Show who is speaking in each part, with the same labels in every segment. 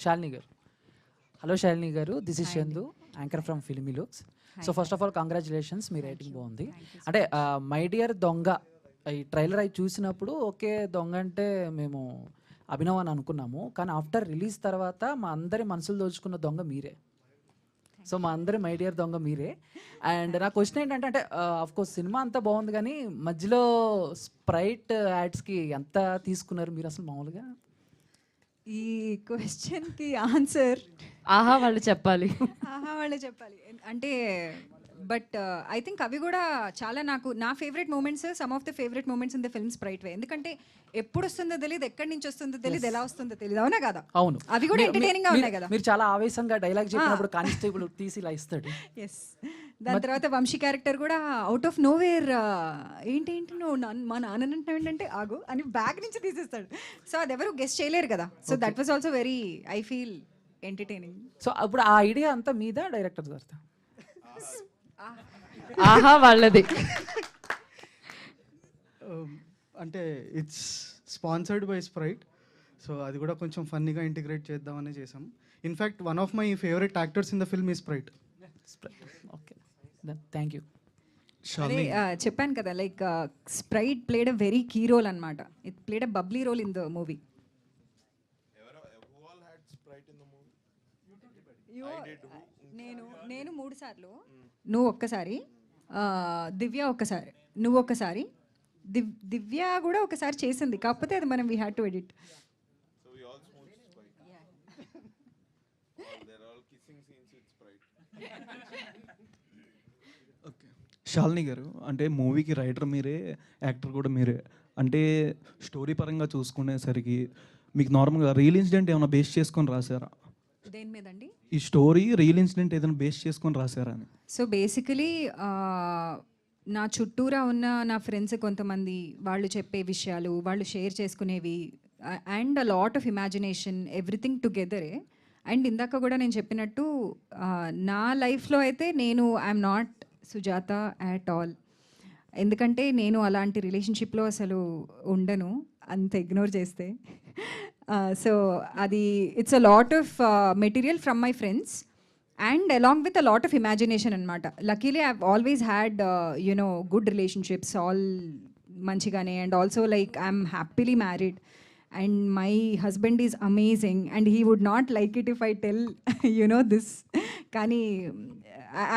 Speaker 1: శాలిని గారు. హలో శాలిని గారు, this is
Speaker 2: hi అండి.
Speaker 1: Chandu, anchor from filmy looks. So
Speaker 2: hi
Speaker 1: first
Speaker 2: hi.
Speaker 1: Of all congratulations, me writing
Speaker 2: you.
Speaker 1: బాగుంది.
Speaker 2: Thank you so
Speaker 1: అంటే
Speaker 2: much.
Speaker 1: My dear దొంగ ఈ trailer అయి చూసినప్పుడు ఓకే దొంగ అంటే మేము అభినవ్ అని అనుకున్నాము, కానీ ఆఫ్టర్ రిలీజ్ తర్వాత మా అందరి మనసులు దోచుకున్న దొంగ మీరే. సో మా అందరి మై డియర్ దొంగ మీరే. అండ్ నా క్వశ్చన్ ఏంటంటే, అంటే ఆఫ్ కోర్స్ సినిమా అంతా బాగుంది, కానీ మధ్యలో స్ప్రైట్ యాడ్స్కి ఎంత తీసుకున్నారు మీరు అసలు మామూలుగా?
Speaker 2: ఈ క్వశ్చన్కి ఆన్సర్
Speaker 3: ఆహా వాళ్ళు చెప్పాలి.
Speaker 2: ఆహా వాళ్ళే చెప్పాలి. అంటే బట్ ఐ థింక్ అవి కూడా చాలా నా favourite moments, some of the favourite moments in the film Sprite way. ఎందుకంటే ఎప్పుడు వస్తుందో తెలియదు, ఎక్కడి నుంచి వస్తుందో తెలియదు, ఎలా వస్తుందో తెలియదు. అవునా కదా?
Speaker 1: అవును,
Speaker 2: అవి కూడా ఎంటర్టైనింగ్ గా ఉన్నాయి కదా.
Speaker 1: మీరు చాలా ఆవేశంగా డైలాగ్ చెప్పినప్పుడు కానిస్టేబుల్ తీసి ఇలా ఇస్తాడు.
Speaker 2: ఎస్. దాని తర్వాత వంశీ క్యారెక్టర్ కూడా అవుట్ ఆఫ్ నోవేర్ ఏంటి నువ్వు మా నాన్న ఏంటంటే ఆగు అని బ్యాగ్ నుంచి తీసేస్తాడు. సో అది ఎవరు గెస్ట్ చేయలేరు కదా. So that was also very, I feel entertaining.
Speaker 1: So అప్పుడు ఆ ఐడియా అంతా మీద డైరెక్టర్ గారితో?
Speaker 3: ఆహా వాళ్ళది.
Speaker 4: అంటే it's sponsored by Sprite, so అది కూడా కొంచెం ఫన్నీగా ఇంటిగ్రేట్ చేద్దామని చేసాం. In fact one of my favourite actors in the film ఈ స్ప్రైట్.
Speaker 1: Okay, thank you.
Speaker 2: అదే చెప్పాను కదా, like Sprite played a very key role అనమాట. It played a bubbly role in the movie. నేను 3 సార్లు, నువ్వు ఒక్కసారి, దివ్య ఒక్కసారి, నువ్వు ఒక్కసారి, దివ్య కూడా ఒకసారి చేసింది, కాకపోతే అది మనం we had to edit.
Speaker 5: Okay, Shalini గారు, అంటే మూవీకి రైటర్ మీరే, యాక్టర్ కూడా మీరే. అంటే స్టోరీ పరంగా చూసుకునేసరికి మీకు నార్మల్గా రియల్ ఇన్సిడెంట్ ఏమైనా బేస్ చేసుకొని రాశారా?
Speaker 2: దేని మీదండి?
Speaker 5: ఈ స్టోరీ రియల్ ఇన్సిడెంట్ ఏదైనా బేస్ చేసుకొని రాశారా అని?
Speaker 2: సో బేసికలీ నా చుట్టూరా ఉన్న నా ఫ్రెండ్స్ కొంతమంది, వాళ్ళు చెప్పే విషయాలు, వాళ్ళు షేర్ చేసుకునేవి, and a lot of imagination, everything టుగెదరే. అండ్ ఇందాక కూడా నేను చెప్పినట్టు నా లైఫ్లో అయితే నేను I'm not Sujatha at all. ఎందుకంటే నేను అలాంటి రిలేషన్షిప్లో అసలు ఉండను, అంత ఇగ్నోర్ చేస్తే. సో అది it's a lot of material from my friends and along with a lot of imagination అనమాట. Luckily I always had good relationships, all మంచిగానే. And also like I'm happily married and my husband is amazing and he would not like it if I tell this. కానీ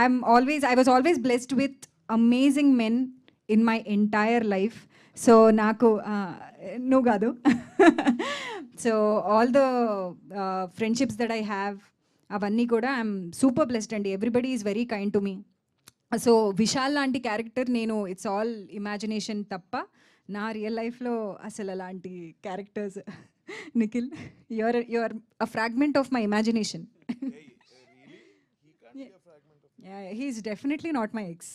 Speaker 2: I was always blessed with amazing men in my entire life. So నాకు నువ్వు కాదు, so all the friendships that I have, అవన్నీ కూడా I'm super blessed అండి. Everybody is very kind to me. So Vishal లాంటి character నేను it's all imagination తప్ప నా రియల్ లైఫ్లో అసలు అలాంటి characters. Nikhil, your a fragment of my imagination. He's definitely not my ex.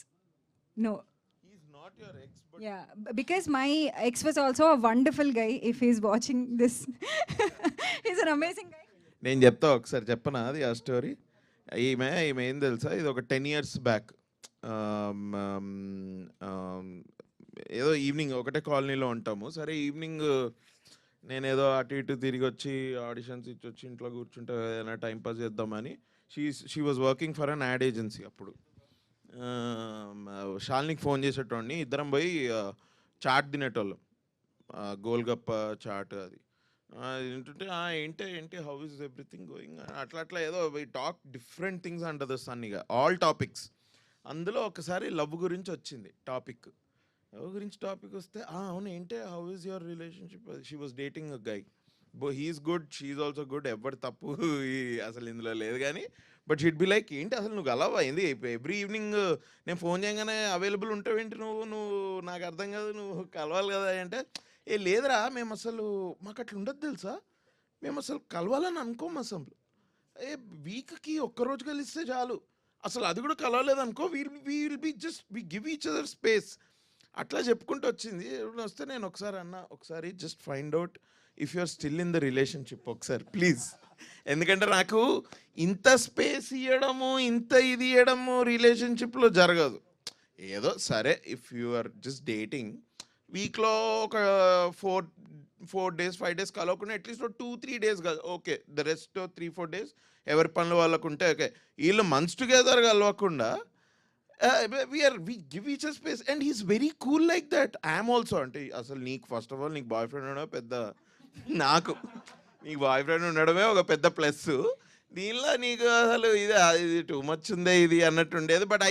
Speaker 2: No. Yeah, because my ex was also a wonderful guy. If he's watching this, he's an amazing guy.
Speaker 6: నేను చెప్తా, ఒకసారి చెప్పనా అది ఆ story. ఈమె ఏం తెలుసా, ఇది ఒక 10 years బ్యాక్. ఏదో ఈవినింగ్ ఒకటే కాలనీలో ఉంటాము. సరే ఈవినింగ్ నేనేదో అటు ఇటు తిరిగి వచ్చి ఆడిషన్స్ ఇచ్చి వచ్చి ఇంట్లో కూర్చుంటే ఏదైనా టైంపాస్ చేద్దామని she was working for an ad agency. అప్పుడు శాలినికి ఫోన్ చేసేటోడిని, ఇద్దరం పోయి చాట్ తినేటోళ్ళం, గోల్గప్ప చాట్. అది ఏంటంటే ఏంటి హౌ ఇస్ ఎవ్రీథింగ్ గోయింగ్, అట్లా ఏదో we talk different things under the sun, ఇక ఆల్ టాపిక్స్. అందులో ఒకసారి లవ్ గురించి వచ్చింది టాపిక్. లవ్ గురించి టాపిక్ వస్తే అవును ఏంటి how is your relationship. She was dating a guy, he's good, she's also good, ఎవరి తప్పు అసలు ఇందులో లేదు. కానీ బట్ షీడ్ బి లైక్ ఏంటి అసలు నువ్వు కలవా ఏంది, ఎవ్రీ ఈవినింగ్ నేను ఫోన్ చేయగానే అవైలబుల్ ఉంటావేంటి నువ్వు నాకు అర్థం కాదు, నువ్వు కలవాలి కదా అంటే, లేదురా మేము అసలు మాకు అట్లా ఉండదు తెలుసా, మేము అసలు కలవాలని అనుకోము అసలు, వీక్కి ఒక్కరోజు కలిస్తే చాలు, అసలు అది కూడా కలవలేదు అనుకో, will be just we give each other space. అట్లా చెప్పుకుంటూ వచ్చింది. వస్తే నేను ఒకసారి just find out if you are still in the relationship ఒకసారి ప్లీజ్. ఎందుకంటే నాకు ఇంత స్పేస్ ఇవ్వడము, ఇంత ఇది ఇవ్వడము రిలేషన్షిప్లో జరగదు. ఏదో సరే if you are just dating, వీక్లో ఒక 4 days 5 days కలవకుండా అట్లీస్ట్ 2-3 days కాదు, ఓకే ద రెస్ట్ 3-4 days ఎవరి పనులు వాళ్ళకు ఉంటే ఓకే. వీళ్ళు మంత్స్ టుగెదర్ కలవకుండా we give each a space and he's very cool like that. I am also అంటే అసలు నీకు ఫస్ట్ ఆఫ్ ఆల్ నీకు బాయ్ ఫ్రెండ్ ఉండడం పెద్ద, నాకు నీకు బాయ్ ఫ్రెండ్ ఉండడమే ఒక పెద్ద ప్లస్. దీనిలో నీకు అసలు ఇది టూ మచ్ ఉందే ఇది అన్నట్టు ఉండేది. But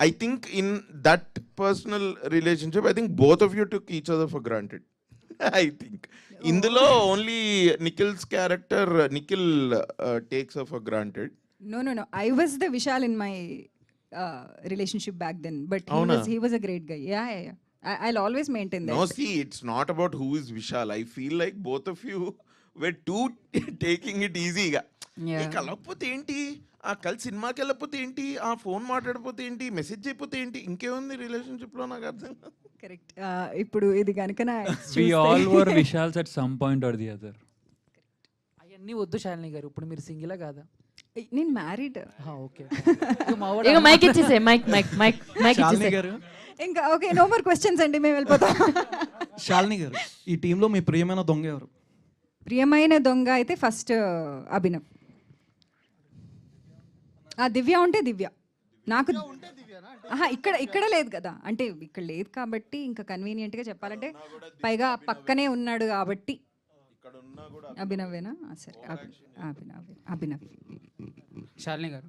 Speaker 6: I think in that personal relationship I think both of you took each other for granted. I think ఇందులో only Nikhil's character Nikhil takes for granted.
Speaker 2: No. I was the Vishal in my relationship back then, but
Speaker 6: Avuna?
Speaker 2: he was a great guy. Yeah. I'll always maintain that.
Speaker 6: No, see, it's not about who is Vishal. I feel like both of you were too taking it easy గా.
Speaker 2: Yeah.
Speaker 6: కలవకపోతే ఏంటి, ఆ కలిసి సినిమాకి వెళ్ళకపోతే ఏంటి, ఆ phone మాట్లాడకపోతే ఏంటి, మెసేజ్ చేయకపోతే ఏంటి, ఇంకేముంది రిలేషన్షిప్ లో నాకు అర్థం కాదు.
Speaker 2: కరెక్ట్. ఇప్పుడు ఇది కనుక నా
Speaker 7: We all were Vishals at some point or the other.
Speaker 1: అవన్నీ వద్దు శాలిని గారు, ఇప్పుడు మీరు సింగిలా కాదా?
Speaker 2: నేను మ్యారీడ్.
Speaker 1: ఓకే.
Speaker 3: ఇక మైక్ ఇచ్చేసే మైక్
Speaker 5: శాలిని
Speaker 3: ఇచ్చేసే.
Speaker 5: గారు,
Speaker 2: ఇంకా ఓకే, నో మోర్ క్వశ్చన్స్ అండి, మేము వెళ్ళిపోతాం.
Speaker 5: శాలిని గారు, ఈ టీంలో మీ ప్రియమైన దొంగ ఎవరు?
Speaker 2: ప్రియమైన దొంగ అయితే ఫస్ట్ అభినవ్. ఆ దివ్య ఉంటే దివ్య నాకు ఇక్కడ లేదు కదా, అంటే ఇక్కడ లేదు కాబట్టి ఇంకా కన్వీనియంట్గా చెప్పాలంటే పైగా పక్కనే ఉన్నాడు కాబట్టి అభినవేనా? సరే, అభినవ్.
Speaker 8: శాలిని గారు,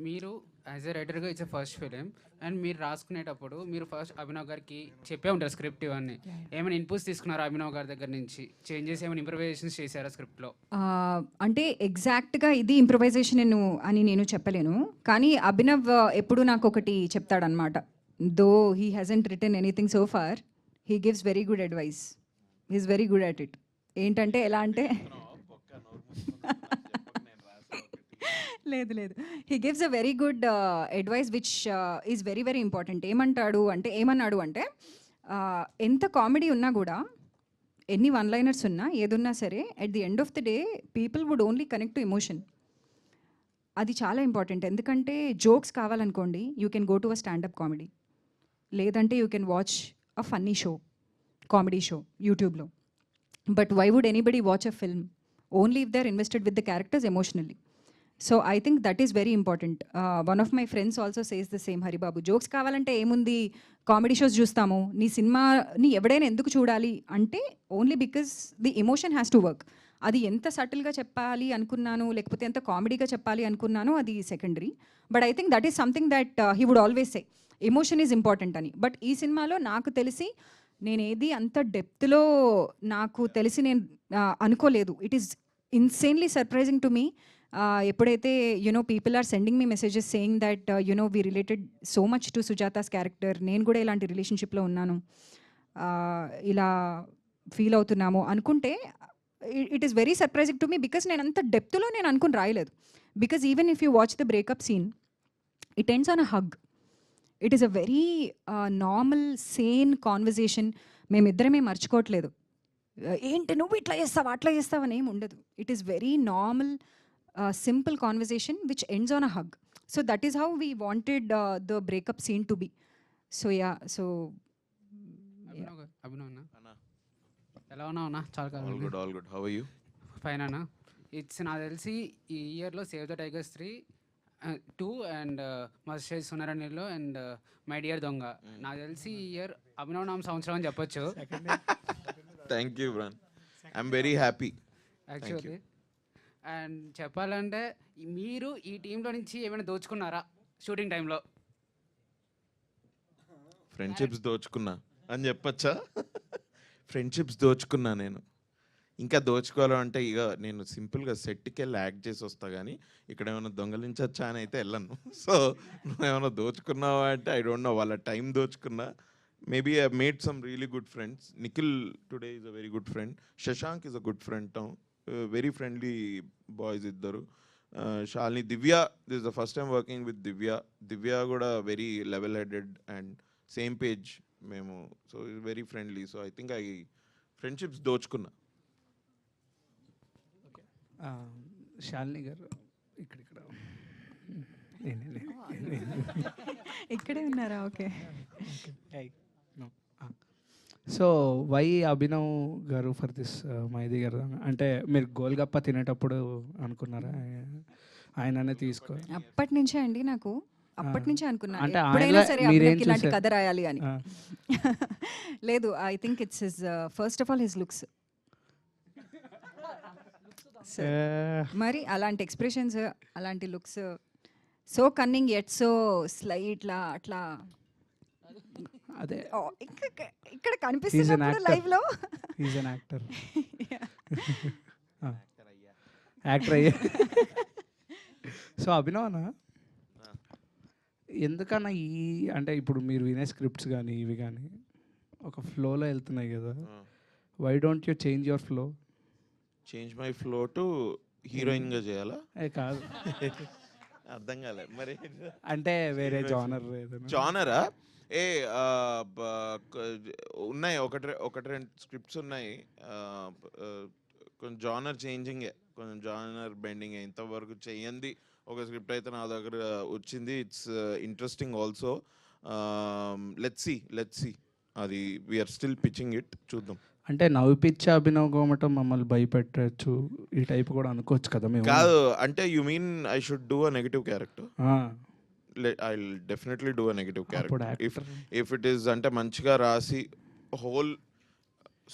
Speaker 8: మీరు యాజ్ ఎ రైటర్గా ఇట్స్ ఫస్ట్ ఫిలిం అండ్ మీరు రాసుకునేటప్పుడు మీరు ఫస్ట్ అభినవ్ గారికి చెప్పే ఉంటారు స్క్రిప్ట్ ఇవన్నీ. ఏమైనా ఇన్పుట్స్ తీసుకున్నారా అభినవ్ గారి దగ్గర నుంచి? చేంజెస్ ఏమైనా ఇంప్రవైజేషన్స్ చేశారా స్క్రిప్ట్లో?
Speaker 2: అంటే ఎగ్జాక్ట్గా ఇది ఇంప్రవైజేషన్ అని నేను చెప్పలేను, కానీ అభినవ్ ఎప్పుడు నాకు ఒకటి చెప్తాడనమాట. Though he hasn't written anything so far, he gives very good advice. He's very good at it. ఏంటంటే ఎలా అంటే లేదు he gives a very good advice which is very very important. ఏమన్నాడు అంటే ఎంత కామెడీ ఉన్నా కూడా, ఎన్ని వన్ లైనర్స్ ఉన్నా, ఏదున్నా సరే, at the end of the day people would only connect to emotion. అది చాలా ఇంపార్టెంట్. ఎందుకంటే జోక్స్ కావాలనుకోండి, you can go to a stand up comedy, లేదంటే you can watch a funny show, comedy show యూట్యూబ్లో. But why would anybody watch a film? Only if they are invested with the characters emotionally. So I think that is very important. One of my friends also says the same. Haribabu, jokes కావాలంటే ఏముంది, comedy shows చూస్తాము, నీ సినిమాని ఎవడైనా ఎందుకు చూడాలి అంటే only because the emotion has to work. అది ఎంత సటిల్గా చెప్పాలి అనుకున్నాను, లేకపోతే ఎంత కామెడీగా చెప్పాలి అనుకున్నాను, అది secondary. But I think that is something that he would always say, emotion is important అని. బట్ ఈ సినిమాలో నాకు తెలిసి నేనేది అంత డెప్త్లో నాకు తెలిసి నేను అనుకోలేదు. It is insanely surprising to me. ఎప్పుడైతే people are sending me messages saying that we related so much to Sujatha's character, నేను కూడా ఇలాంటి రిలేషన్షిప్లో ఉన్నాను, ఇలా ఫీల్ అవుతున్నాము అనుకుంటే, it is very surprising to me. Because నేను అంత డెప్త్లో నేను అనుకుని రాయలేదు. Because even if you watch the breakup scene, it ends on a hug. It is a very normal sane conversation. మేమిద్దరమే మర్చిపోవట్లేదు, ఏంటి నువ్వు ఇట్లా చేస్తావు అట్లా చేస్తావు అని ఏమి ఉండదు. It is very normal simple conversation which ends on a hug. So that is how we wanted the breakup scene to be. So yeah, so
Speaker 8: Abhinav ఎలా ఉన్నావు? చాలా
Speaker 6: all good. How are you?
Speaker 8: Fine అన్న. It's నాకు తెలిసి ఈ ఇయర్లో save the tigers 2 and మస్టేజ్ సునరణిలో అండ్ మై డియర్ దొంగ, నాకు తెలిసి ఈ ఇయర్ అభినవ్ నామ సంవత్సరం అని చెప్పొచ్చు.
Speaker 6: థ్యాంక్ యూ బ్రన్, I'm very happy
Speaker 8: actually. And చెప్పాలంటే మీరు ఈ టీంలో నుంచి ఏమైనా దోచుకున్నారా షూటింగ్ టైంలో?
Speaker 6: ఫ్రెండ్షిప్స్ దోచుకున్నా అని చెప్పచ్చా? ఫ్రెండ్షిప్స్ దోచుకున్నా నేను. ఇంకా దోచుకోవాలంటే ఇక నేను సింపుల్గా సెట్కి వెళ్ళి యాక్ట్ చేసి వస్తా, కానీ ఇక్కడ ఏమైనా దొంగలించచ్చా అని అయితే వెళ్ళను. సో నువ్వేమైనా దోచుకున్నావా అంటే ఐ డోంట్ నో. వాళ్ళ టైం దోచుకున్నా. Maybe I made some really good friends. Nikhil today is a very good friend. Shashank is a good friend town. Very friendly boys ఇద్దరు. Shalini, Divya, this is the first time working with Divya కూడా very level headed and same page మేము. So is very friendly. So I think friendships దోచుకున్నా.
Speaker 9: శాలిని గారు
Speaker 2: ఇక్కడే ఉన్నారా? Okay.
Speaker 9: So why Abhinav గారు for this మైది గారు అంటే మీరు గోల్గప్ప తినేటప్పుడు అనుకున్నారా ఆయననే తీసుకో
Speaker 2: అప్పటి నుంచే అండి నాకు అప్పటి నుంచే అనుకున్నా
Speaker 9: అంటే
Speaker 2: ఎప్పుడైనా
Speaker 9: ఆయనలో
Speaker 2: సరే
Speaker 9: మీరేం
Speaker 2: అభినవ్కి ఇలాంటి
Speaker 9: చూసారు?
Speaker 2: కథ రాయాలి అని.
Speaker 9: ఆ.
Speaker 2: లేదు, I think it's his first of all his looks. మరి అలాంటి ఎక్స్ప్రెషన్స్, అలాంటి looks, so cunning at so స్లైట్లా అట్లా
Speaker 9: అదే
Speaker 2: ఇక్కడ కనిపిస్తున్నప్పుడు లైవ్ లో
Speaker 9: ఈజ్ అన్ యాక్టర్. యాక్టర్ అయ్యే. సో అభినవ్ అన్న ఎందుకన్నా ఈ అంటే ఇప్పుడు మీరు వినే స్క్రిప్ట్స్ కానీ ఇవి కానీ ఒక ఫ్లోలో వెళ్తున్నాయి కదా, why don't you change your flow?
Speaker 6: Change my flow to హీరోయిన్గా చేయాలా?
Speaker 9: కాదు,
Speaker 6: అర్థం కాలే మరి.
Speaker 9: అంటే వేరే జానర్
Speaker 6: జానరా? ఉన్నాయి ఒకటి రెండు స్క్రిప్ట్స్ ఉన్నాయి. కొంచెం జానర్ చేంజింగే, కొంచెం జానర్ బెండింగ్. ఇంతవరకు చెయ్యంది ఒక స్క్రిప్ట్ అయితే నా దగ్గర వచ్చింది. It's interesting also. Let's see అది వీఆర్ స్టిల్ పిచ్చింగ్ ఇట్, చూద్దాం.
Speaker 9: అంటే నవ్విపిచ్చే అభినవ్ గోమటం మమ్మల్ని భయపెట్టచ్చు ఈ టైప్ కూడా అనుకోవచ్చు కదా మేము.
Speaker 6: కాదు అంటే you mean I should do a negative character? I'll definitely do a negative character. If it is అంటే మంచిగా రాసి హోల్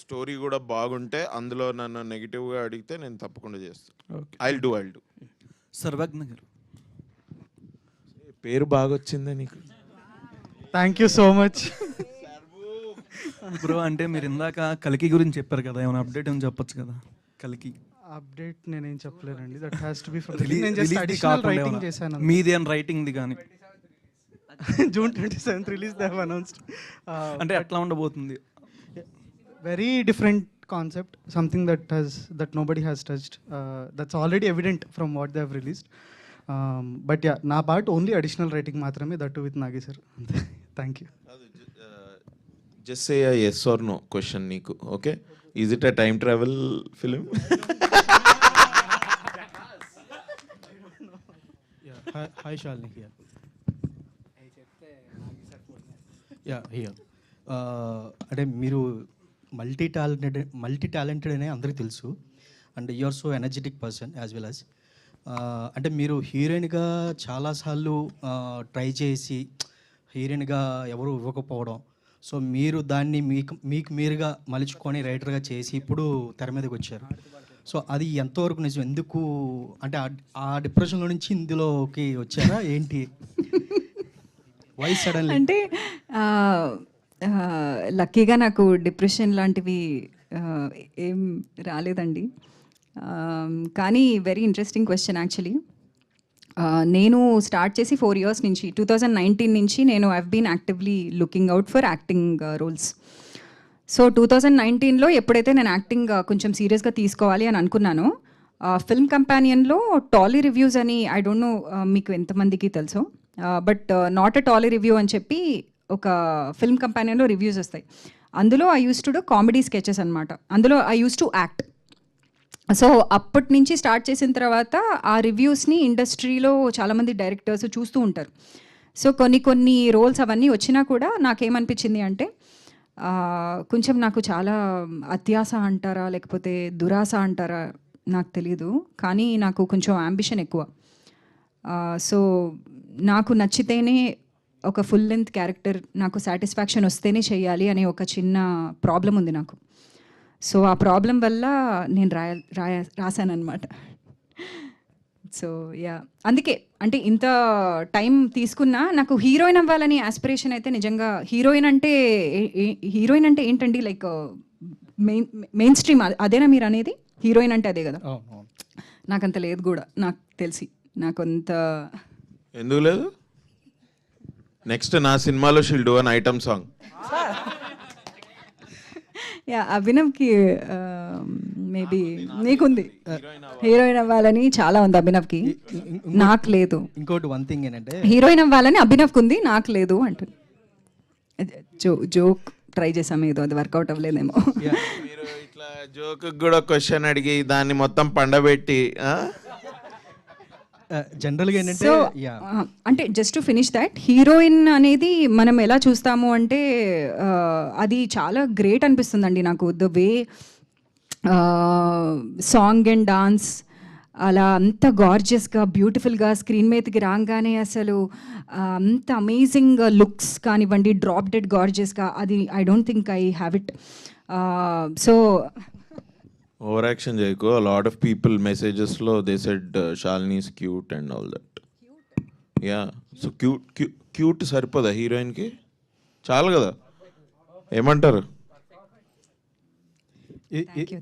Speaker 6: స్టోరీ కూడా బాగుంటే అందులో నన్ను నెగిటివ్గా అడిగితే నేను తప్పకుండా చేస్తాను. I'll do.
Speaker 5: సర్వజ్ఞ గారు
Speaker 6: పేరు బాగా వచ్చిందే నీకు.
Speaker 4: Thank you so much
Speaker 5: bro. అంటే మీరు ఇందాక కల్కి గురించి చెప్పారు కదా, ఏమైనా అప్డేట్ ఏమైనా చెప్పొచ్చు కదా? కల్కి
Speaker 4: అప్డేట్ నేనేం చెప్పలేనండి. That has to be from నేను జస్ట్ అడిషనల్ రైటింగ్ చేశాను.
Speaker 5: మీది అని రైటింగ్ది కానీ
Speaker 4: June 27th release they have announced.
Speaker 5: అంటే ఎట్లా ఉండబోతుంది?
Speaker 4: Very different concept, something that nobody has touched. That's already evident from what they have released. But yeah, నా part only additional writing మాత్రమే, that too with Nagi sir. Thank you.
Speaker 6: Just say a yes or no question నీకు. Okay, is it a time travel film?
Speaker 10: Hi Shalini here. Yeah, here. అంటే మీరు multi talented అనే అందరికీ తెలుసు. And you are so energetic person as well as. అంటే మీరు హీరోయిన్గా చాలాసార్లు ట్రై చేసి హీరోయిన్గా ఎవరు ఇవ్వకపోవడం, సో మీరు దాన్ని మీకు మీరుగా మలుచుకొని రైటర్గా చేసి ఇప్పుడు తెర మీదకి వచ్చారు. సో అది ఎంతవరకు నిజం? ఎందుకు అంటే ఆ డిప్రెషన్లో నుంచి ఇందులోకి వచ్చారా ఏంటి? Why suddenly?
Speaker 2: అంటే లక్కీగా నాకు డిప్రెషన్ లాంటివి ఏం రాలేదండి. కానీ వెరీ ఇంట్రెస్టింగ్ క్వశ్చన్ యాక్చువల్లీ. నేను స్టార్ట్ చేసి 4 years నుంచి 2019 నుంచి నేను I've been actively looking out for acting roles. So 2019లో ఎప్పుడైతే నేను యాక్టింగ్ కొంచెం సీరియస్గా తీసుకోవాలి అని అనుకున్నానో, ఫిల్మ్ కంపానియన్లో టాలీ రివ్యూస్ అని, ఐ డోంట్ నో మీకు ఎంతమందికి తెలుసో, but not a Tolly review అని చెప్పి ఒక ఫిల్మ్ కంపానియన్లో రివ్యూస్ వస్తాయి. అందులో I use to do comedy sketches అనమాట. అందులో I use to act. So అప్పటి నుంచి స్టార్ట్ చేసిన తర్వాత ఆ రివ్యూస్ని ఇండస్ట్రీలో చాలామంది డైరెక్టర్స్ చూస్తూ ఉంటారు. సో కొన్ని రోల్స్ అవన్నీ వచ్చినా కూడా నాకేమనిపించింది అంటే, కొంచెం నాకు చాలా అత్యాశ అంటారా లేకపోతే దురాశ అంటారా నాకు తెలీదు, కానీ నాకు కొంచెం అంబిషన్ ఎక్కువ. సో నాకు నచ్చితేనే ఒక ఫుల్ లెంత్ క్యారెక్టర్ నాకు సాటిస్ఫాక్షన్ వస్తేనే చేయాలి అనే ఒక చిన్న ప్రాబ్లం ఉంది నాకు. సో ఆ ప్రాబ్లం వల్ల నేను రాశానమాట. సో యా, అందుకే అంటే ఇంత టైం తీసుకున్నా నాకు హీరోయిన్ అవ్వాలని ఆస్పిరేషన్ అయితే నిజంగా. హీరోయిన్ అంటే ఏంటండి, లైక్ మెయిన్ స్ట్రీమ్ అదేనా మీరు అనేది? హీరోయిన్ అంటే అదే కదా. నాకంత లేదు కూడా, నాకు తెలిసి నాకంత.
Speaker 6: ఎందుకు లేదు? నెక్స్ట్ నా సినిమాలో she'll do an item song.
Speaker 2: Yeah, అభినవ్కి మేబీ నీకుంది హీరోయిన్ అవ్వాలని చాలా ఉంది అభినవ్కి, నాకు లేదు.
Speaker 10: ఇంకోటి వన్ థింగ్ ఏంటంటే
Speaker 2: హీరోయిన్ అవ్వాలని అభినవ్కి ఉంది, నాకు లేదు అంటుంది. జోక్ ట్రై చేసాము, ఏదో అది వర్కౌట్ అవ్వలేదేమో.
Speaker 6: మీరు ఇట్లా జోక్ కూడా క్వశ్చన్ అడిగి దాన్ని మొత్తం పండబెట్టి
Speaker 10: జనరల్గా ఏంటంటే
Speaker 2: సో
Speaker 10: యా
Speaker 2: అంటే just to finish that, heroine అనేది మనం ఎలా చూస్తాము అంటే అది చాలా గ్రేట్ అనిపిస్తుందండి నాకు. The way song and dance అలా అంత గార్జియస్గా బ్యూటిఫుల్గా స్క్రీన్ మీదకి రాగానే అసలు అంత అమేజింగ్ లుక్స్ కానివ్వండి, డ్రాప్ డెడ్ గార్జియస్గా, అది I don't think I have it. So
Speaker 6: over action చేయకు. a lot of people messages లో they said Shalini is cute and all that. Yeah, so cute Saripodhaa heroine కి? చాలు కదా, ఏమంటారు?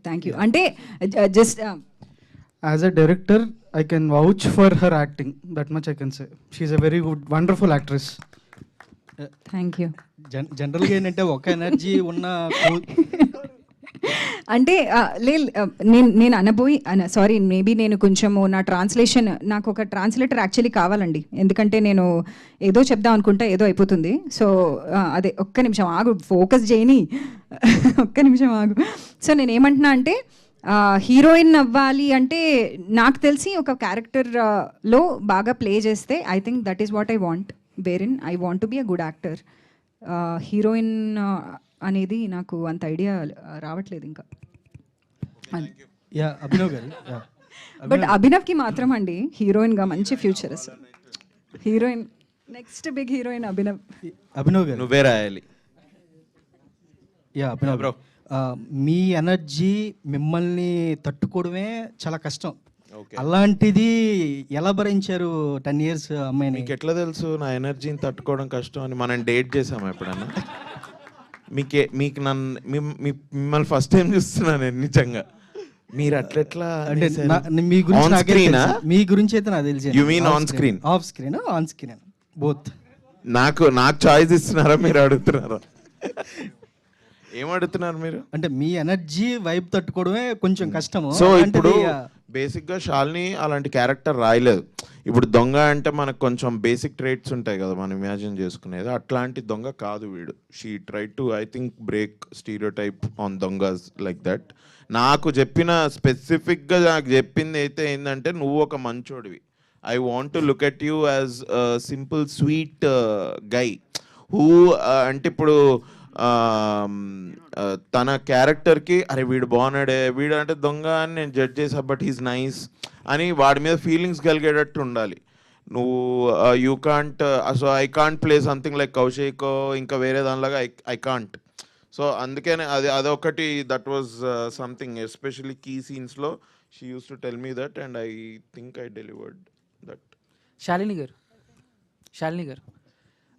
Speaker 2: Thank you. అంటే just
Speaker 4: As a director, I can vouch for her acting. That much I can say. She's a very good, wonderful actress.
Speaker 2: Thank you.
Speaker 10: జనరల్గా ఏంటంటే ఒక energy ఉన్న
Speaker 2: అంటే నేను అనబోయి సారీ, మేబీ నేను కొంచెము నా ట్రాన్స్లేషన్, నాకు ఒక ట్రాన్స్లేటర్ యాక్చువల్లీ కావాలండి. ఎందుకంటే నేను ఏదో చెప్దాం అనుకుంటా ఏదో అయిపోతుంది. సో అదే ఒక్క నిమిషం ఆగు, ఫోకస్ చేయని ఒక్క నిమిషం ఆగు. సో నేను ఏమంటున్నా అంటే హీరోయిన్ అవ్వాలి అంటే నాకు తెలిసి ఒక క్యారెక్టర్లో బాగా ప్లే చేస్తే I think that is what I want, wherein I want to be a good actor. Heroine అనేది నాకు అంత ఐడియా రావట్లేదు ఇంకా.
Speaker 10: యా అభినవ్ గారు,
Speaker 2: బట్ అభినవ్కి మాత్రం అండి హీరోయిన్గా మంచి ఫ్యూచర్ అసలు. Heroine, next big heroine Abhinav.
Speaker 10: Abhinav garu
Speaker 6: నువ్వే రాయాలి.
Speaker 10: యా అభినవ్ బ్రో, మీ ఎనర్జీ మిమ్మల్ని తట్టుకోవడమే చాలా కష్టం. అలాంటిది ఎలా భరించారు 10 years అమ్మాయిని?
Speaker 6: మీకు ఎట్లా తెలుసు నా ఎనర్జీని తట్టుకోవడం కష్టం అని? మనం డేట్ చేసామా ఎప్పుడన్నా? మీకు మిమ్మల్ని ఫస్ట్ టైం చూస్తున్నాను నేను నిజంగా. మీరు అట్లెట్లా
Speaker 10: అంటే మీ గురించి అయితే నాకు తెలిసి.
Speaker 6: You mean on screen?
Speaker 10: Off screen, on screen, both.
Speaker 6: నాకు చాయిస్ ఇస్తున్నారా మీరు అడుగుతున్నారా? ఏం అడుగుతున్నారు మీరు?
Speaker 10: అంటే మీ ఎనర్జీ వైబ్ తట్టుకోవడమే కొంచెం కష్టము.
Speaker 6: సో ఇప్పుడు బేసిక్గా షాలిని అలాంటి క్యారెక్టర్ రాయలేదు. ఇప్పుడు దొంగ అంటే మనకు కొంచెం బేసిక్ ట్రేట్స్ ఉంటాయి కదా మనం ఇమాజిన్ చేసుకునేది, అట్లాంటి దొంగ కాదు వీడు. She try to I think break stereotype on దొంగస్ లైక్ దట్. నాకు స్పెసిఫిక్గా నాకు చెప్పింది అయితే ఏంటంటే, నువ్వు ఒక మంచోడివి. I want to look at you as simple sweet guy who అంటే ఇప్పుడు తన క్యారెక్టర్కి అరే వీడు బాగున్నాడే, వీడు అంటే దొంగ అని నేను జడ్జ్ చేసా, బట్ హీస్ నైస్ అని వాడి మీద ఫీలింగ్స్ కలిగేటట్టు ఉండాలి. నువ్వు you can't, so I can't play something like Kaushik ఇంకా వేరే దానిలాగా ఐ కాంట్. సో అందుకనే అదొకటి that was something especially key సీన్స్లో she used to tell me that and I think I delivered that.
Speaker 1: Shalini గారు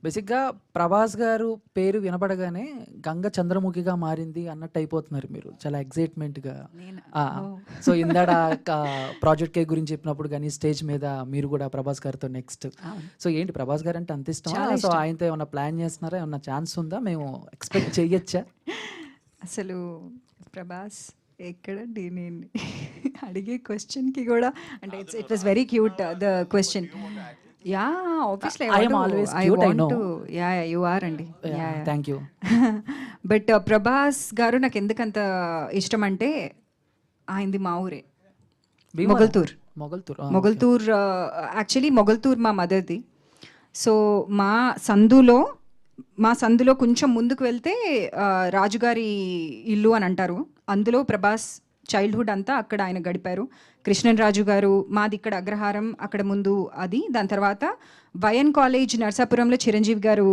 Speaker 1: బేసిక్గా ప్రభాస్ గారు పేరు వినపడగానే గంగ చంద్రముఖిగా మారింది అన్నట్టు అయిపోతున్నారు మీరు, చాలా ఎగ్జైట్మెంట్గా. సో ఇందాడ ప్రాజెక్ట్ కే గురించి చెప్పినప్పుడు కానీ స్టేజ్ మీద మీరు కూడా ప్రభాస్ గారితో నెక్స్ట్. సో ఏంటి ప్రభాస్ గారు అంటే అంత ఇష్టమా? సో ఆయనతో ఏమన్నా ప్లాన్ చేస్తున్నారా? ఏమన్నా ఛాన్స్ ఉందా? మేము ఎక్స్పెక్ట్ చేయొచ్చా?
Speaker 2: అసలు ప్రభాస్ ఎక్కడండి, నేను అడిగే క్వశ్చన్కి కూడా అంటే it was very cute the question. Yeah, obviously
Speaker 1: I am always cute, I know.
Speaker 2: Yeah, you are అండి.
Speaker 1: Yeah, thank you.
Speaker 2: But Prabhas గారు నాకు ఎందుకంత ఇష్టం అంటే ఆయనది మా ఊరే, మొగల్తూర్. యాక్చువల్లీ మొగల్తూర్ మా మదర్ది. సో మా సందులో కొంచెం ముందుకు వెళ్తే రాజుగారి ఇల్లు అని అంటారు. అందులో ప్రభాస్ చైల్డ్హుడ్ అంతా అక్కడ ఆయన గడిపారు. కృష్ణన్ రాజు గారు, మాది ఇక్కడ అగ్రహారం, అక్కడ ముందు అది. దాని తర్వాత వైఎన్ కాలేజ్ నర్సాపురంలో చిరంజీవి గారు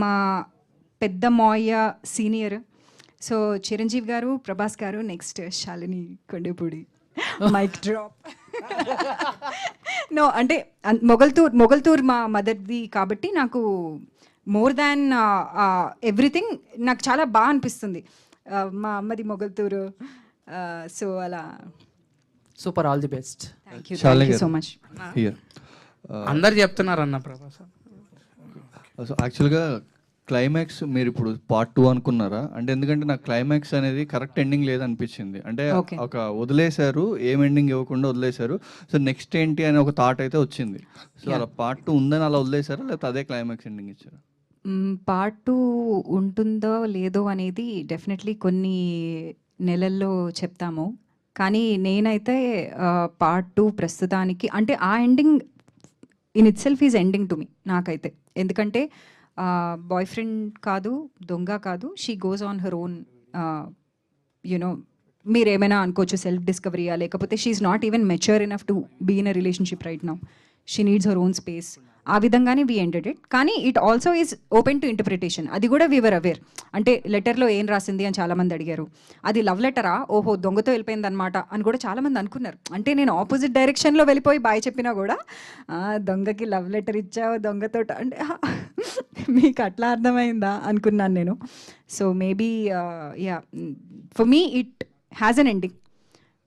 Speaker 2: మా పెద్ద మాయ senior. So Chiranjeevi garu, Prabhas garu, next Shalini Kondapudi. Mic drop. No అంటే మొగల్తూర్ మా మదర్ది కాబట్టి నాకు మోర్ దాన్ ఎవ్రీథింగ్ నాకు చాలా బాగా అనిపిస్తుంది. మా అమ్మది మొగల్తూరు. సో అలా
Speaker 1: super, all the best.
Speaker 2: Thank you so much.
Speaker 8: అందరు చెప్తున్నారు అన్న ప్రభాస్.
Speaker 11: సో యాక్చువల్గా క్లైమాక్స్ మీరు ఇప్పుడు పార్ట్ 2 అనుకున్నారా? అంటే ఎందుకంటే నాకు క్లైమాక్స్ అనేది కరెక్ట్ ఎండింగ్ లేదనిపించింది. అంటే ఒక వదిలేశారు, ఏం ఎండింగ్ ఇవ్వకుండా వదిలేశారు. సో నెక్స్ట్ ఏంటి అని ఒక థాట్ అయితే వచ్చింది. సో అలా పార్ట్ 2 ఉందని అలా వదిలేశారా, లేకపోతే అదే క్లైమాక్స్ ఎండింగ్ ఇచ్చారు?
Speaker 2: పార్ట్ 2 ఉంటుందో లేదో అనేది డెఫినెట్లీ కొన్ని నెలల్లో చెప్తాము. కానీ నేనైతే పార్ట్ 2 ప్రస్తుతానికి అంటే ఆ ending in itself is ending to me నాకైతే. ఎందుకంటే బాయ్ ఫ్రెండ్ కాదు, దొంగ కాదు, she goes on her own you మీరేమైనా అనుకోవచ్చు సెల్ఫ్ డిస్కవరీయా, లేకపోతే she's not even mature enough to be in a relationship right now, she needs her own space. ఆ విధంగానే వీ ఎండెడ్ ఇట్. కానీ it also is open to interpretation. అది కూడా Weaver aware. అంటే లెటర్లో ఏం రాసింది అని చాలామంది అడిగారు. అది లవ్ లెటరా, ఓహో దొంగతో వెళ్ళిపోయింది అనమాట అని కూడా చాలామంది అనుకున్నారు. అంటే నేను ఆపోజిట్ డైరెక్షన్లో వెళ్ళిపోయి బాయ్ చెప్పినా కూడా దొంగకి లవ్ లెటర్ ఇచ్చావు దొంగతో అంటే మీకు అట్లా అర్థమైందా అనుకున్నాను నేను. So maybe yeah for me it has an ending.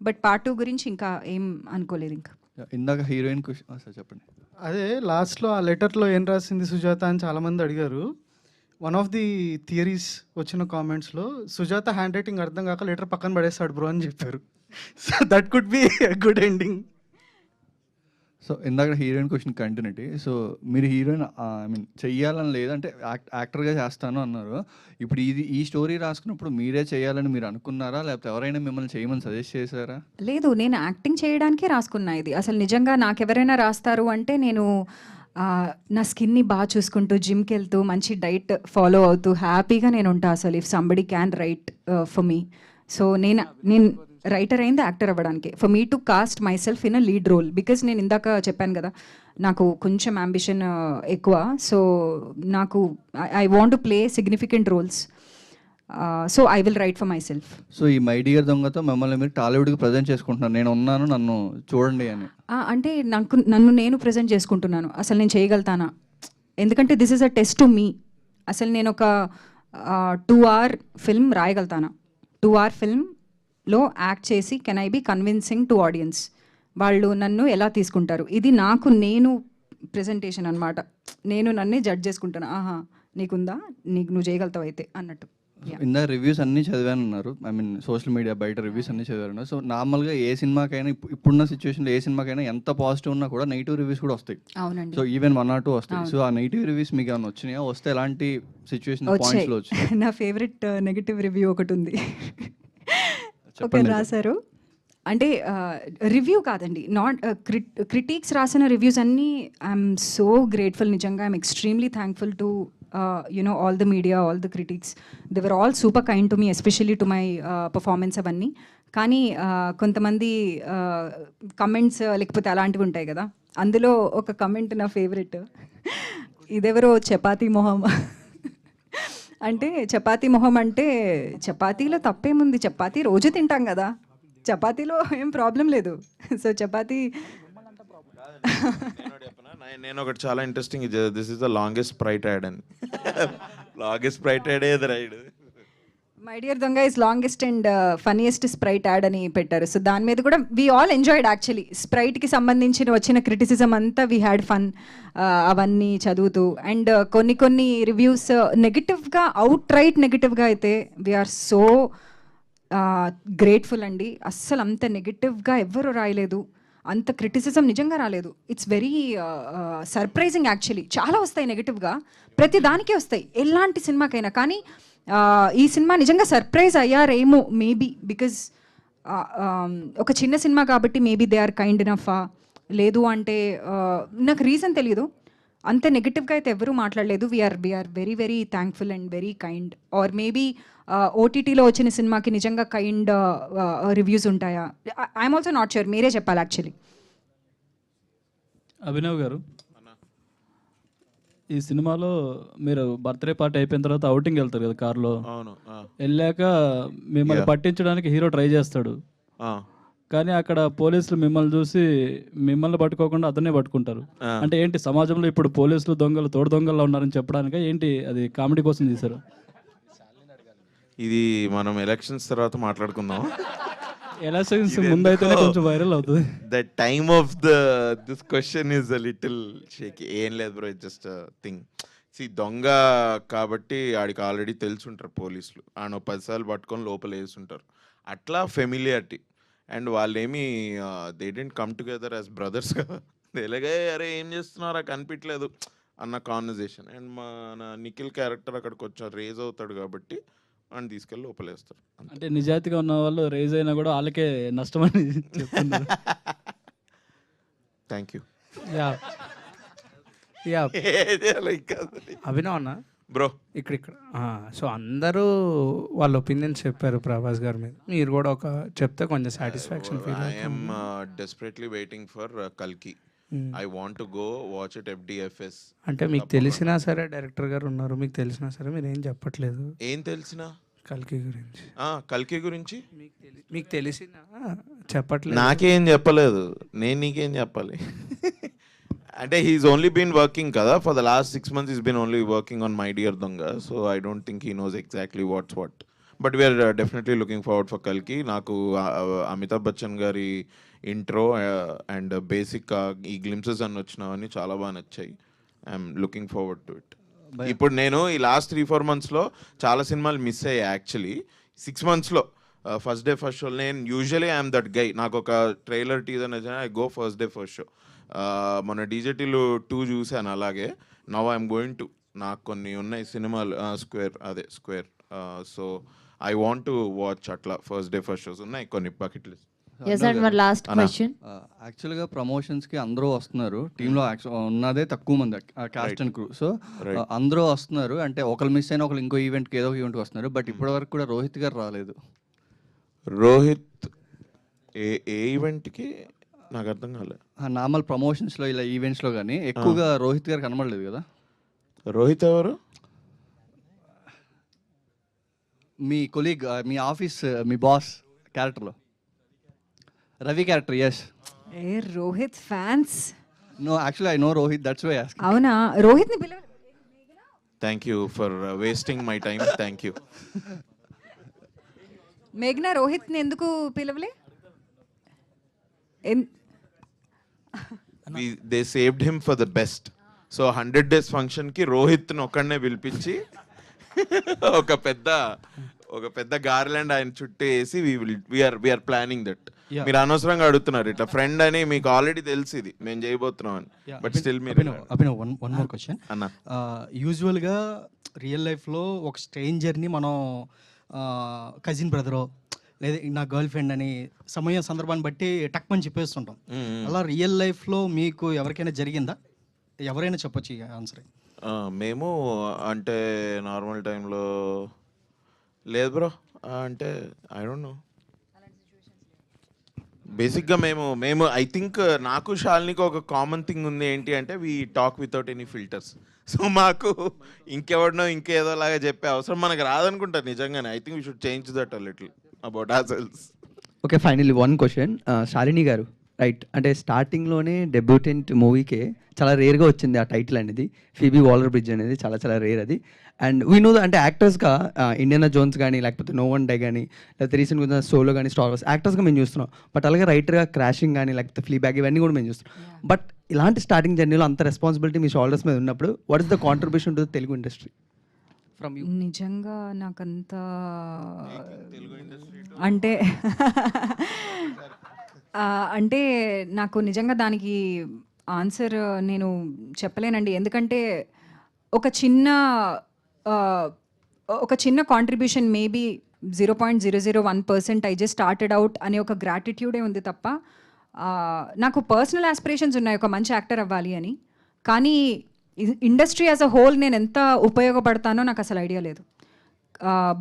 Speaker 2: But part 2 గురించి ఇంకా ఏం అనుకోలేదు. ఇంకా
Speaker 11: ఇందాక హీరోయిన్ సార్ చెప్పండి.
Speaker 4: అదే లాస్ట్లో ఆ లెటర్లో ఏం రాసింది సుజాత అని చాలామంది అడిగారు. వన్ ఆఫ్ ది థియరీస్ వచ్చిన కామెంట్స్లో సుజాత హ్యాండ్ రైటింగ్ అర్థం కాక లెటర్ పక్కన పడేస్తాడు బ్రో అని చెప్పారు. So that could be good ending.
Speaker 11: So ఇందాక హీరోయిన్ క్వశ్చన్ కంటిన్యూటీ. సో మీరు హీరోయిన్ ఐ మీన్ చెయ్యాలని లేదంటే యాక్టర్గా చేస్తాను అన్నారు. ఇప్పుడు ఈ స్టోరీ రాసుకున్నప్పుడు మీరే చేయాలని మీరు అనుకున్నారా, లేకపోతే ఎవరైనా మిమ్మల్ని చేయమని సజెస్ట్ చేశారా?
Speaker 2: లేదు, నేను యాక్టింగ్ చేయడానికే రాసుకున్నా ఇది. అసలు నిజంగా నాకు ఎవరైనా రాస్తారు అంటే నేను నా స్కిన్ని బాగా చూసుకుంటూ జిమ్కి వెళ్తూ మంచి డైట్ ఫాలో అవుతూ హ్యాపీగా నేను ఉంటా. అసలు if somebody can write for me. So నేను రైటర్ అయింది యాక్టర్ అవ్వడానికి. For me to cast myself in a lead role. Because నేను ఇందాక చెప్పాను కదా నాకు కొంచెం అంబిషన్ ఎక్కువ. సో నాకు I want to play significant roles. So I will write for myself.
Speaker 11: So ఈ మై డియర్ దొంగతో మిమ్మల్ని మీరు టాలీవుడ్కి ప్రజెంట్ చేసుకుంటున్నారు, నేను ఉన్నాను నన్ను చూడండి అని.
Speaker 2: అంటే నన్ను నేను ప్రజెంట్ చేసుకుంటున్నాను. అసలు నేను చేయగలుగుతానా? ఎందుకంటే this is a test to me. అసలు నేను ఒక 2 hour ఫిల్మ్ రాయగలుగుతానా? 2 hour ఫిల్మ్లో యాక్ట్ చేసి can I be convincing to audience? వాళ్ళు నన్ను ఎలా తీసుకుంటారు? ఇది నేను ప్రెజెంటేషన్ అనమాట. నేను నన్నే జడ్జ్ చేసుకుంటాను. ఆహా నీకుందా, నువ్వు చేయగలుగుతావు అయితే అన్నట్టు.
Speaker 11: ఇందాక రివ్యూస్ అన్నీ చదివాను అన్నారు. ఐ మీన్ సోషల్ మీడియా బయట రివ్యూస్ అన్నీ చదివాను. సో నార్మల్గా ఏ సినిమాకైనా ఇప్పుడున్న సిచ్యువేషన్లో ఏ సినిమాకైనా ఎంత పాజిటివ్ ఉన్నా కూడా నెగిటివ్ రివ్యూస్ కూడా వస్తాయి.
Speaker 2: అవునండి.
Speaker 11: సో ఈవెన్ 1 or 2 వస్తాయి. సో ఆ నెగిటివ్ రివ్యూస్ మీకు ఏమైనా వచ్చినాయా? వస్తే ఎలాంటి సిచ్యువేషన్ పాయింట్స్లో వచ్చాయి?
Speaker 2: నా ఫేవరెట్ నెగిటివ్ రివ్యూ ఒకటి ఉంది. ఒకరు రాశారు, అంటే రివ్యూ కాదండి, నాట్ క్రిటిక్స్ రాసిన రివ్యూస్ అన్నీ ఐఎమ్ సో గ్రేట్ఫుల్. నిజంగా I'm extremely thankful to all the media, all the critics. They were all super kind to me, especially to my performance అవన్నీ. కానీ కొంతమంది కమెంట్స్ లేకపోతే అలాంటివి ఉంటాయి కదా, అందులో ఒక కమెంట్ నా ఫేవరెట్. ఇదెవరో చపాతీ మొహం అంటే చపాతీ మొహం అంటే చపాతీలో తప్పేముంది, చపాతీ రోజు తింటాం కదా, చపాతీలో ఏం ప్రాబ్లం లేదు. సో చపాతీ
Speaker 6: నేను ఒకటి చాలా interesting, this is the longest Sprite ad అని. లాంగెస్ట్ స్ప్రైట్ యాడ్ ఏది రైడ్
Speaker 2: మై డియర్ దొంగ is longest and funniest Sprite ad అని పెట్టారు. సో దాని మీద కూడా వీ ఆల్ ఎంజాయ్డ్ యాక్చువల్లీ. స్ప్రైట్కి సంబంధించిన వచ్చిన క్రిటిసిజం అంతా వీ హ్యాడ్ ఫన్ అవన్నీ చదువుతూ. అండ్ కొన్ని రివ్యూస్ నెగిటివ్గా, అవుట్ రైట్ నెగిటివ్గా అయితే వీఆర్ సో గ్రేట్ఫుల్ అండి. అస్సలు అంత నెగిటివ్గా ఎవ్వరూ రాయలేదు, అంత క్రిటిసిజం నిజంగా రాలేదు. It's very surprising actually. చాలా వస్తాయి నెగిటివ్గా, ప్రతి దానికే వస్తాయి ఎలాంటి సినిమాకైనా. కానీ ఈ సినిమా నిజంగా సర్ప్రైజ్ అయ్యారేమో మేబీ, బికాజ్ ఒక చిన్న సినిమా కాబట్టి మేబీ దే ఆర్ కైండ్ ఇనఫా, లేదు అంటే నాకు రీజన్ తెలియదు. అంత నెగిటివ్గా అయితే ఎవరూ మాట్లాడలేదు. We're very very thankful and very kind. Or maybe ఓటీటీలో వచ్చిన సినిమాకి నిజంగా కైండ్ రివ్యూస్ ఉంటాయా? ఐఎమ్ ఆల్సో నాట్ ష్యూర్, మీరే చెప్పాలి యాక్చువల్లీ.
Speaker 12: అభినవ్ గారు, ఈ సినిమాలో మీరు బర్త్డే పార్టీ అయిపోయిన తర్వాత అవుటింగ్ వెళ్తారు కదా కార్లో, వెళ్ళాక మిమ్మల్ని పట్టించడానికి హీరో ట్రై చేస్తాడు. కానీ అక్కడ పోలీసులు మిమ్మల్ని చూసి మిమ్మల్ని పట్టుకోకుండా అతనే పట్టుకుంటారు. అంటే ఏంటి, సమాజంలో ఇప్పుడు పోలీసులు దొంగలు తోడు దొంగల్లో ఉన్నారని చెప్పడానికి ఏంటి, అది కామెడీ కోసం తీశారు?
Speaker 6: ఇది మనం ఎలక్షన్స్ తర్వాత మాట్లాడుకుందాం.
Speaker 12: ఎలక్షన్స్ ముందైతేనే కొంచెం వైరల్ అవుతుంది.
Speaker 6: The time of this question is a little shake. ఏం లేదు బ్రో, జస్ట్ థింగ్. దొంగ కాబట్టి ఆడికి ఆల్రెడీ తెలుసుంటారు పోలీసులు, ఆయన 10 సార్లు పట్టుకొని లోపల వేసుంటారు. అట్లా ఫెమిలియారిటీ. అండ్ వాళ్ళేమి they didn't come together as brothers కదా, ఎలాగే అరే ఏం చేస్తున్నారా కనిపించలేదు అన్న కాన్వర్జేషన్. అండ్ మన నిఖిల్ క్యారెక్టర్ అక్కడికి కొంచెం రేజ్ అవుతాడు కాబట్టి అని తీసుకెళ్ళి లోపలేస్తారు.
Speaker 12: అంటే నిజాయితీగా ఉన్న వాళ్ళు రేజ్ అయినా కూడా వాళ్ళకే నష్టమని చెప్తున్నారు.
Speaker 6: Thank you.
Speaker 9: Yeah yeah
Speaker 6: like
Speaker 9: Abhinav అన్న
Speaker 6: బ్రో
Speaker 9: ఇక్కడ సో అందరూ వాళ్ళ ఒపీనియన్స్ చెప్పారు ప్రభాస్ గారి మీద, మీరు కూడా ఒక చెప్తే కొంచెం satisfaction feel
Speaker 6: I'm desperately waiting for కల్కి. I want to go watch it FDFS.
Speaker 9: అంటే మీకు తెలిసినా సరే డైరెక్టర్ గారు ఉన్నారు, మీకు తెలిసినా సరే మీరు ఏం చెప్పట్లేదు.
Speaker 6: ఏం తెలిసిన
Speaker 9: కల్కి గురించి?
Speaker 6: కల్కి గురించి
Speaker 9: మీకు తెలిసినా చెప్పట్లేదు.
Speaker 6: నాకేం చెప్పలేదు, నేను నీకేం చెప్పాలి? అంటే హీస్ ఓన్లీ బీన్ వర్కింగ్ కదా for the last 6 months. He's been only working on my dear Donga. So I don't think he knows exactly what's what. But we're definitely looking forward for కల్కి. నాకు అమితాబ్ బచ్చన్ గారి ఇంట్రో అండ్ బేసిక్ ఈ glimpses అన్ని వచ్చినవన్నీ చాలా బాగా నచ్చాయి. I'm looking forward to it. ఇప్పుడు నేను ఈ లాస్ట్ 3-4 monthsలో చాలా సినిమాలు మిస్ అయ్యాయి యాక్చువల్లీ. 6 monthsలో ఫస్ట్ డే ఫస్ట్ షో. నేను యూజువలీ ఐఎమ్ దట్ గై. నాకు ఒక ట్రైలర్ టీజర్ నచ్చిన I go first day first show. మొన్న DJTలో 2 చూశాను అలాగే. Now I'm going to. నాకు కొన్ని ఉన్నాయి సినిమాలు square. So I want to watch అట్లా ఫస్ట్ డే ఫస్ట్ షోస్ ఉన్నాయి కొన్ని bucket list.
Speaker 3: Yes, and one last question.
Speaker 11: యాక్చువల్గా ప్రమోషన్స్కి అందరూ వస్తున్నారు. టీంలో ఉన్నదే తక్కువ మంది కాస్ట్ అండ్ క్రూ. సో అందరూ వస్తున్నారు అంటే ఒకరు మిస్ అయినా ఒకరు ఇంకో ఈవెంట్కి ఏదో ఒక ఈవెంట్కి వస్తున్నారు. బట్ ఇప్పటి వరకు కూడా రోహిత్ గారు రాలేదు.
Speaker 6: రోహిత్ ఏ ఈవెంట్కి నాకు అర్థం కాలేదు.
Speaker 11: నార్మల్ ప్రమోషన్స్లో ఇలా ఈవెంట్స్లో కానీ ఎక్కువగా రోహిత్ గారు కనబడలేదు కదా.
Speaker 6: రోహిత్ ఎవరు?
Speaker 11: మీ కొలీగ్, మీ ఆఫీస్, మీ బాస్ క్యారెక్టర్లో రవి క్యారెక్టర్. ఎస్.
Speaker 2: ఏ Rohit fans?
Speaker 11: No, actually I know Rohit, that's why asking.
Speaker 2: అవునా? రోహిత్ని పిలవ.
Speaker 6: Thank you for wasting my time. Thank you.
Speaker 2: మేఘ్నా రోహిత్ని ఎందుకు పిలవలే?
Speaker 6: They saved him for the best. So 100 days ఫంక్షన్కి రోహిత్ని ఒక్కడనే పిలిపించి ఒక పెద్ద గార్లాండ్ ఆయన చుట్టూ వేసి వీఆర్ ప్లానింగ్ దట్. మీరు అనవసరంగా అడుగుతున్నారు ఇట్లా ఫ్రెండ్ అని, మీకు ఆల్రెడీ తెలిసి ఇది మేము చేయబోతున్నాం అని. బట్ స్టిల్ మీరు
Speaker 10: అభినవ్ వన్ మోర్ క్వశ్చన్ అన్న. యూజువల్గా రియల్ లైఫ్లో ఒక స్ట్రేంజర్ని మనం కజిన్ బ్రదరో లేదా నా గర్ల్ ఫ్రెండ్ అని సందర్భాన్ని బట్టి టక్మని చెప్పేస్తుంటాం. అలా రియల్ లైఫ్లో మీకు ఎవరికైనా జరిగిందా? ఎవరైనా చెప్పొచ్చు ఈ ఆన్సర్.
Speaker 6: మేము అంటే నార్మల్ టైంలో లేదు బ్రో. అంటే ఐ డోంట్ నో. బేసిక్గా మేము ఐ థింక్ నాకు శాలినికి ఒక కామన్ థింగ్ ఉంది. ఏంటి అంటే we talk without any filters. So మాకు ఇంకెవడనో ఇంకేదో లాగా చెప్పే అవసరం మనకు రాదనుకుంటారు నిజంగానే. I think we should change that a little about ourselves.
Speaker 13: Okay, finally one question. Shalini గారు, రైట్, అంటే స్టార్టింగ్లోనే డెబ్యూటెంట్ మూవీకే చాలా రేర్గా వచ్చింది ఆ టైటిల్ అనేది. ఫీబీ వాలర్ బ్రిడ్జ్ అనేది చాలా చాలా రేర్ అది. అండ్ వీ నో అంటే యాక్టర్స్గా ఇండియానా జోన్స్ కానీ లేకపోతే నో వన్ డే కానీ లేకపోతే రీసెంట్గా సోలో కానీ స్టార్ వార్స్ యాక్టర్స్గా మేము చూస్తున్నాం. బట్ అలాగే రైటర్గా క్రాషింగ్ కానీ లేకపోతే ఫ్లీ బ్యాగ్ ఇవన్నీ కూడా మేము చూస్తున్నాం. బట్ ఇలాంటి స్టార్టింగ్ జర్నీలో అంత రెస్పాన్సిబిలిటీ మీ షోల్డర్స్ మీద ఉన్నప్పుడు what is the contribution to the Telugu industry from you?
Speaker 2: నిజంగా నాకంత అంటే అంటే నాకు నిజంగా దానికి ఆన్సర్ నేను చెప్పలేనండి. ఎందుకంటే ఒక చిన్న contribution maybe 0.001% I just started out అనే ఒక గ్రాటిట్యూడే ఉంది తప్ప నాకు పర్సనల్ ఆస్పిరేషన్స్ ఉన్నాయి ఒక మంచి యాక్టర్ అవ్వాలి అని. కానీ ఇండస్ట్రీ యాజ్ అ హోల్ నేను ఎంత ఉపయోగపడతానో నాకు అసలు ఐడియా లేదు.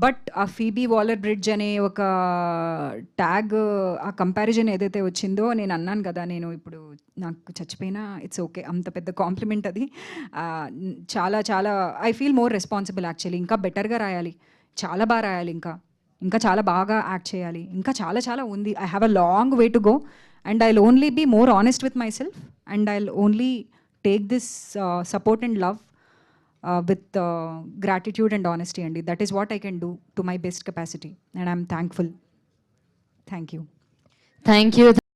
Speaker 2: బట్ ఆ ఫీబీ వాలర్ బ్రిడ్జ్ అనే ఒక ట్యాగ్, ఆ కంపారిజన్ ఏదైతే వచ్చిందో, నేను అన్నాను కదా, నేను ఇప్పుడు నాకు చచ్చిపోయినా ఇట్స్ ఓకే, అంత పెద్ద కాంప్లిమెంట్ అది. చాలా చాలా I feel more responsible actually. ఇంకా బెటర్గా రాయాలి, చాలా బాగా రాయాలి, ఇంకా చాలా బాగా యాక్ట్ చేయాలి, ఇంకా చాలా చాలా ఉంది. I have a long way to go and I will only be more honest with myself and I will only take this support and love with gratitude and honesty, and that is what I can do to my best capacity, and I'm thankful. Thank you.